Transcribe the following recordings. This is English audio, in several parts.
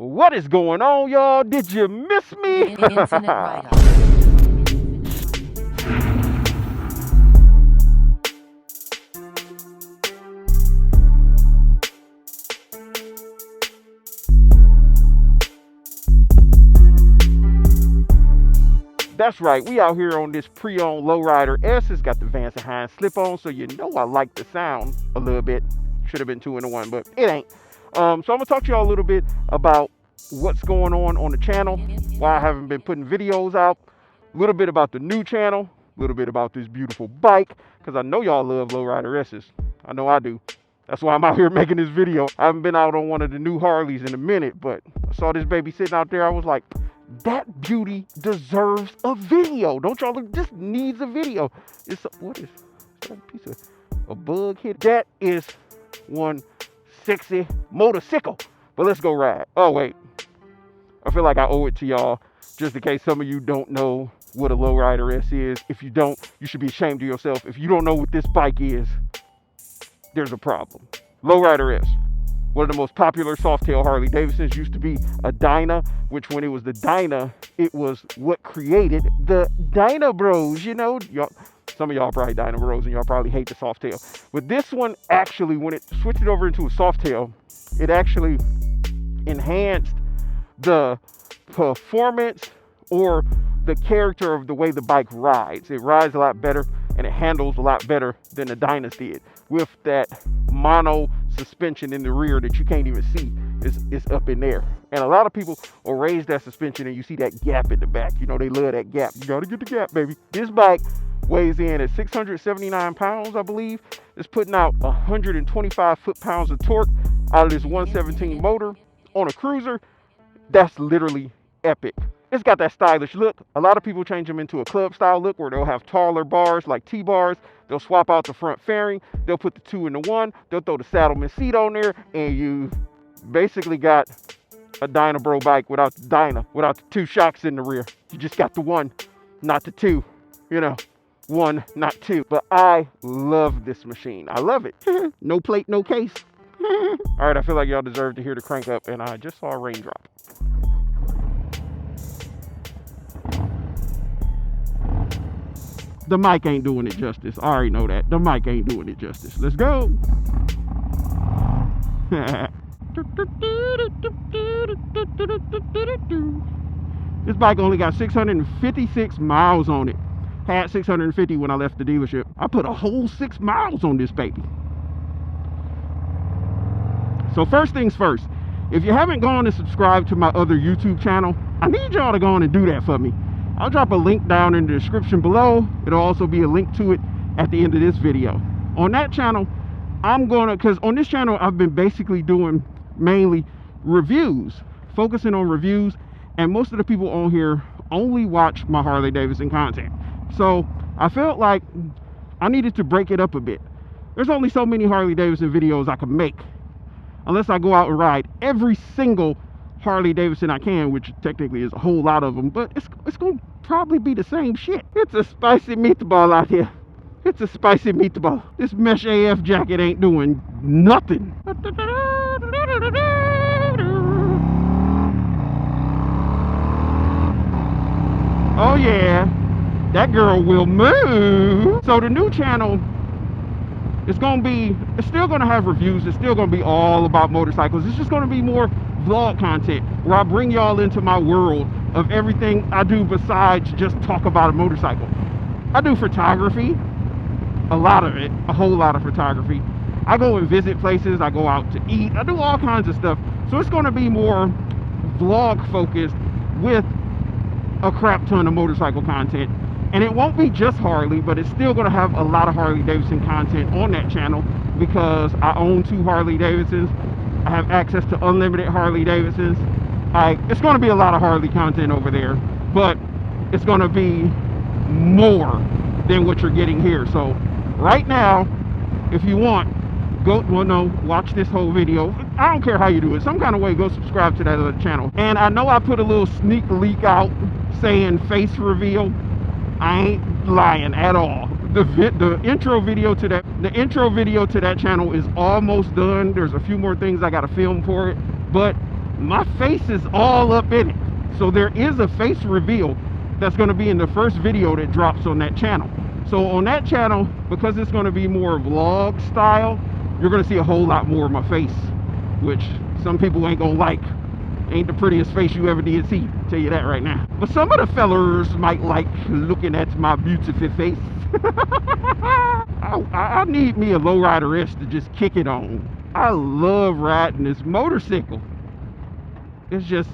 What is going on, y'all? Did you miss me? Infinit Ryda. That's right, we out here on this pre-owned lowrider S. It's got the Vance & Hines slip-on, so you know I like the sound a little bit. Should have been 2-in-1, but it ain't. So I'm gonna talk to y'all a little bit about what's going on the channel, why I haven't been putting videos out, a little bit about the new channel, a little bit about this beautiful bike, because I know y'all love lowrider S's. I know I do. That's why I'm out here making this video. I haven't been out on one of the new Harleys in a minute, but I saw this baby sitting out there. I was like, that beauty deserves a video. Don't y'all? Just needs a video. What is that? A piece of a bug hit? That is one sexy motorcycle. But let's go ride. Oh wait, I feel like I owe it to y'all, just in case some of you don't know what a lowrider S is. If you don't, you should be ashamed of yourself. If you don't know what this bike is, there's a problem. Lowrider S. One of the most popular softail Harley-Davidsons, used to be a Dyna, which when it was the Dyna, it was what created the Dyna Bros. You know, some of y'all probably Dyna Bros and y'all probably hate the softail. But this one actually, when it switched it over into a softail, it actually enhanced the performance or the character of the way the bike rides. It rides a lot better and it handles a lot better than the Dynas did, with that mono suspension in the rear that you can't even see is up in there. And a lot of people will raise that suspension and you see that gap in the back. You know, they love that gap. You gotta get the gap, baby. This bike weighs in at 679 pounds, I believe. It's putting out 125 foot-pounds of torque out of this 117 motor on a cruiser. That's literally epic. It's got that stylish look. A lot of people change them into a club style look where they'll have taller bars like T-bars. They'll swap out the front fairing. They'll put the 2-in-1. They'll throw the Saddleman seat on there, and you basically got a Dyna Bro bike without the Dyna, without the 2 shocks in the rear. You just got the 1, not the 2. You know, 1, not 2. But I love this machine. I love it. No plate, no case. All right, I feel like y'all deserve to hear the crank up, and I just saw a raindrop. The mic ain't doing it justice. I already know that. The mic ain't doing it justice. Let's go. This bike only got 656 miles on it. Had 650 when I left the dealership. I put a whole 6 miles on this baby. So first things first, if you haven't gone and subscribed to my other YouTube channel, I need y'all to go on and do that for me. I'll drop a link down in the description below. It'll also be a link to it at the end of this video. On that channel, because on this channel, I've been basically doing mainly reviews, focusing on reviews, and most of the people on here only watch my Harley-Davidson content. So I felt like I needed to break it up a bit. There's only so many Harley-Davidson videos I can make, unless I go out and ride every single Harley-Davidson I can, which technically is a whole lot of them, but it's going to probably be the same shit. It's a spicy meatball out here. It's a spicy meatball. This mesh AF jacket ain't doing nothing. Oh yeah, that girl will move. So the new channel, it's still gonna have reviews. It's still gonna be all about motorcycles. It's just gonna be more vlog content where I bring y'all into my world of everything I do besides just talk about a motorcycle. I do photography, a lot of it, a whole lot of photography. I go and visit places, I go out to eat, I do all kinds of stuff. So it's gonna be more vlog focused with a crap ton of motorcycle content. And it won't be just Harley, but it's still going to have a lot of Harley-Davidson content on that channel because I own 2 Harley-Davidsons. I have access to unlimited Harley-Davidsons. It's going to be a lot of Harley content over there, but it's going to be more than what you're getting here. So right now, if you want, watch this whole video. I don't care how you do it. Some kind of way, go subscribe to that other channel. And I know I put a little sneak leak out saying face reveal. I ain't lying at all. The intro video to that channel is almost done. There's a few more things I gotta film for it, but my face is all up in it. So there is a face reveal that's going to be in the first video that drops on that channel. So on that channel, because it's going to be more vlog style, you're going to see a whole lot more of my face, which some people ain't going to like. Ain't the prettiest face you ever did see, tell you that right now. But some of the fellers might like looking at my beautiful face. I need me a lowrider S to just kick it on. I love riding this motorcycle. It's just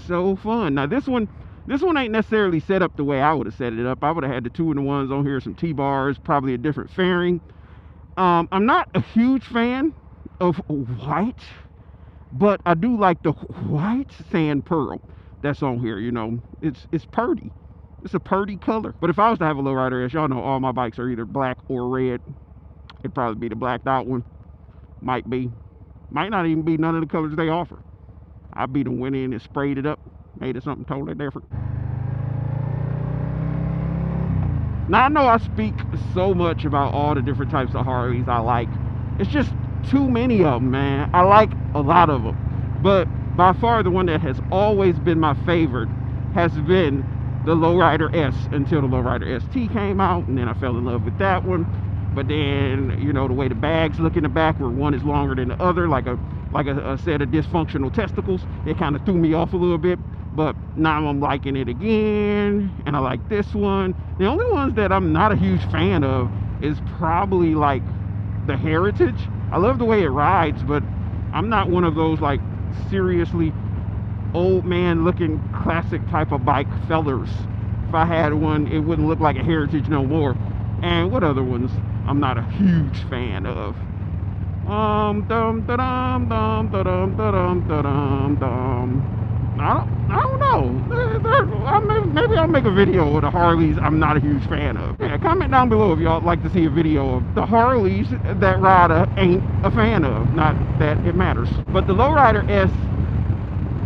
so fun. Now this one ain't necessarily set up the way I would have set it up. I would have had the 2-in-1s on here, some T-bars, probably a different fairing. I'm not a huge fan of white, but I do like the white sand pearl that's on here. You know, it's purty. It's a purty color. But if I was to have a lowrider S, y'all know all my bikes are either black or red. It'd probably be the blacked out one. Might be. Might not even be none of the colors they offer. I be the went in and sprayed it up, made it something totally different. Now I know I speak so much about all the different types of Harleys I like. It's just too many of them, man. I like a lot of them, but by far the one that has always been my favorite has been the Lowrider S, until the Lowrider ST came out, and then I fell in love with that one. But then, you know, the way the bags look in the back, where one is longer than the other, like a set of dysfunctional testicles, it kind of threw me off a little bit. But now I'm liking it again, and I like this one. The only ones that I'm not a huge fan of is probably like the Heritage. I love the way it rides, but I'm not one of those like seriously old man looking classic type of bike fellers. If I had one, it wouldn't look like a Heritage no more. And what other ones I'm not a huge fan of? I don't know. Maybe I'll make a video of the Harleys I'm not a huge fan of. Yeah, comment down below if y'all like to see a video of the Harleys that Ryda ain't a fan of. Not that it matters. But the Lowrider S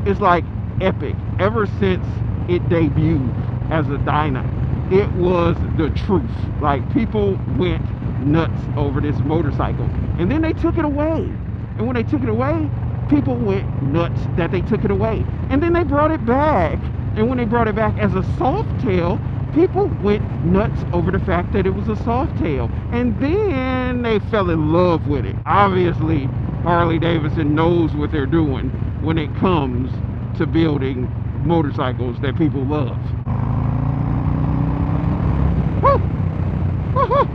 is like epic. Ever since it debuted as a Dyna, it was the truth. Like, people went nuts over this motorcycle, and then they took it away. And when they took it away, people went nuts that they took it away. And then they brought it back, and when they brought it back as a soft tail, people went nuts over the fact that it was a soft tail. And then they fell in love with it. Obviously, Harley-Davidson knows what they're doing when it comes to building motorcycles that people love. Woo! Woo-hoo!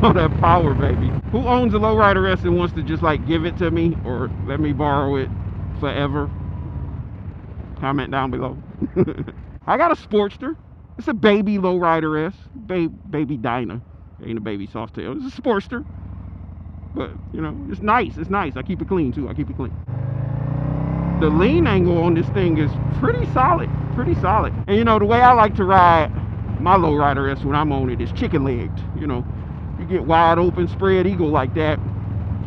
Oh, that power, baby. Who owns a Lowrider S and wants to just like give it to me or let me borrow it forever? Comment down below. I got a Sportster. It's a baby Lowrider S. Baby Dyna. Ain't a baby Softail. It's a Sportster. But, you know, it's nice. It's nice. I keep it clean, too. I keep it clean. The lean angle on this thing is pretty solid. Pretty solid. And, you know, the way I like to ride my Lowrider S when I'm on it is chicken-legged. You know, you get wide open spread eagle like that,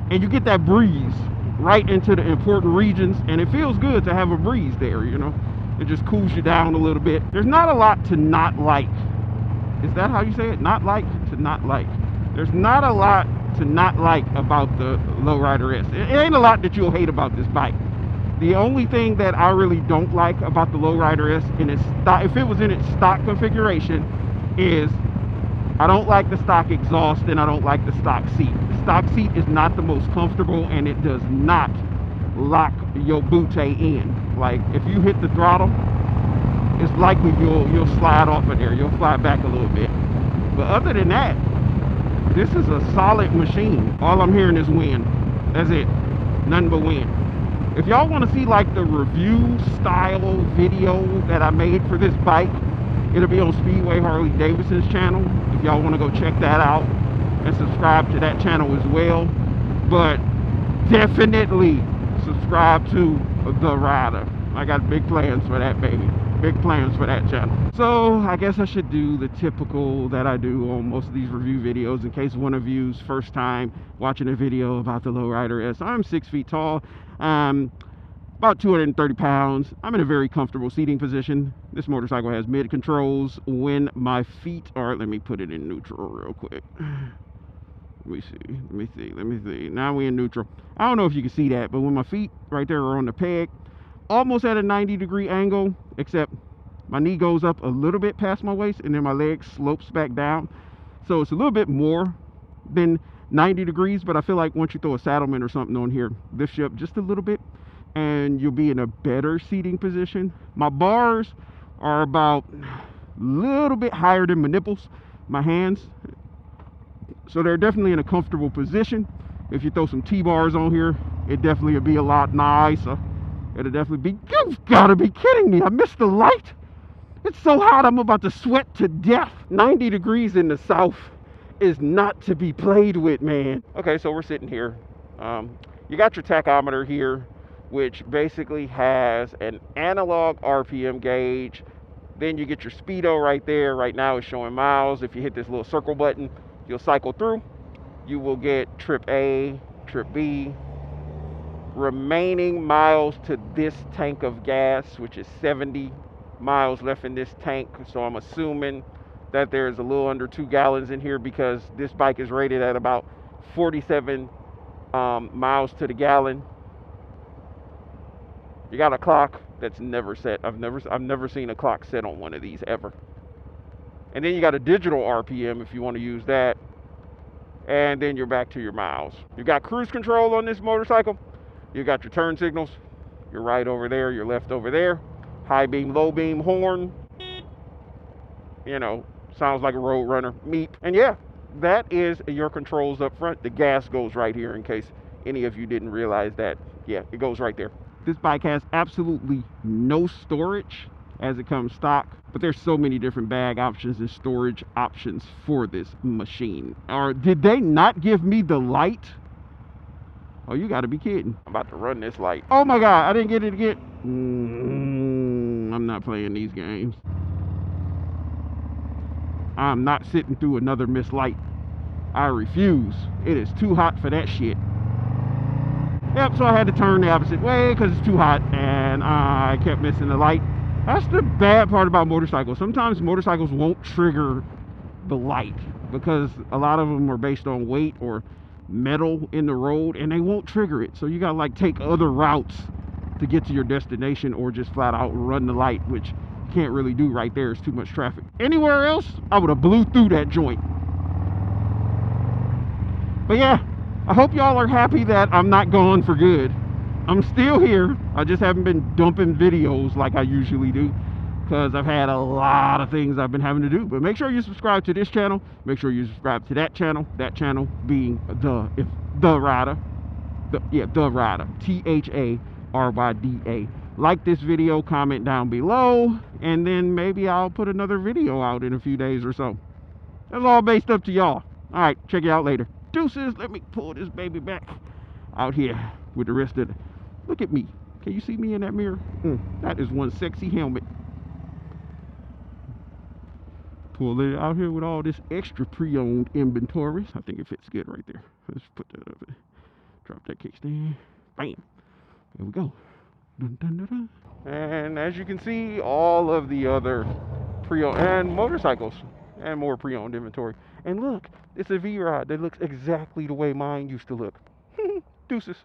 and you get that breeze right into the important regions, and it feels good to have a breeze there. You know, it just cools you down a little bit. There's not a lot to not like. Is that how you say it? Not like to not like. There's not a lot to not like about the Lowrider S. It ain't a lot that you'll hate about this bike. The only thing that I really don't like about the Lowrider S in its stock, if it was in its stock configuration, is I don't like the stock exhaust, and I don't like the stock seat. The stock seat is not the most comfortable, and it does not lock your bootay in. Like, if you hit the throttle, it's likely you'll slide off of there. You'll fly back a little bit. But other than that, this is a solid machine. All I'm hearing is wind. That's it. Nothing but wind. If y'all want to see like the review style video that I made for this bike, it'll be on Speedway Harley-Davidson's channel. If y'all want to go check that out and subscribe to that channel as well. But definitely subscribe to the Ryda. I got big plans for that, baby. Big plans for that channel. So I guess I should do the typical that I do on most of these review videos, in case one of you's first time watching a video about the Lowrider S. I'm 6 feet tall. About 230 pounds. I'm in a very comfortable seating position. This motorcycle has mid controls when my feet are, let me put it in neutral real quick. Let me see. Now we're in neutral. I don't know if you can see that, but when my feet right there are on the peg, almost at a 90-degree angle, except my knee goes up a little bit past my waist and then my leg slopes back down. So it's a little bit more than 90 degrees, but I feel like once you throw a saddlement or something on here, lift you up just a little bit and you'll be in a better seating position. My bars are about a little bit higher than my nipples, my hands. So they're definitely in a comfortable position. If you throw some T-bars on here, it definitely would be a lot nicer. It'll definitely be, you've got to be kidding me. I missed the light. It's so hot, I'm about to sweat to death. 90 degrees in the south is not to be played with, man. Okay, so we're sitting here. You got your tachometer here, which basically has an analog RPM gauge. Then you get your speedo right there. Right now it's showing miles. If you hit this little circle button, you'll cycle through. You will get trip A, trip B, remaining miles to this tank of gas, which is 70 miles left in this tank. So I'm assuming that there's a little under 2 gallons in here because this bike is rated at about 47 miles to the gallon. You got a clock that's never set. I've never seen a clock set on one of these ever. And then you got a digital RPM if you want to use that. And then you're back to your miles. You got cruise control on this motorcycle. You got your turn signals. Your right over there, your left over there. High beam, low beam horn. You know, sounds like a road runner. Meep. And yeah, that is your controls up front. The gas goes right here in case any of you didn't realize that. Yeah, it goes right there. This bike has absolutely no storage as it comes stock, but there's so many different bag options and storage options for this machine. Or did they not give me the light? Oh, you gotta be kidding. I'm about to run this light. Oh my God, I didn't get it again. I'm not playing these games. I'm not sitting through another missed light. I refuse. It is too hot for that shit. Yep, so I had to turn the opposite way because it's too hot and I kept missing the light. That's the bad part about motorcycles. Sometimes motorcycles won't trigger the light because a lot of them are based on weight or metal in the road and they won't trigger it. So you gotta like take other routes to get to your destination or just flat out run the light, which you can't really do right there. It's too much traffic. Anywhere else, I would have blew through that joint. But yeah, I hope y'all are happy that I'm not gone for good. I'm still here. I just haven't been dumping videos like I usually do because I've had a lot of things I've been having to do. But make sure you subscribe to this channel. Make sure you subscribe to that channel being the Ryda. The Ryda. THARYDA. Like this video, comment down below, and then maybe I'll put another video out in a few days or so. That's all based up to y'all. All right, check you out later. Deuces. Let me pull this baby back out here with the rest of it. Look at me. Can you see me in that mirror? That is one sexy helmet. Pull it out here with all this extra pre-owned inventory. I think it fits good right there. Let's put that up. Drop that kickstand. Bam. There we go. Dun, dun, dun, dun. And as you can see, all of the other pre-owned and motorcycles and more pre-owned inventory. And look, it's a V Rod that looks exactly the way mine used to look. Deuces.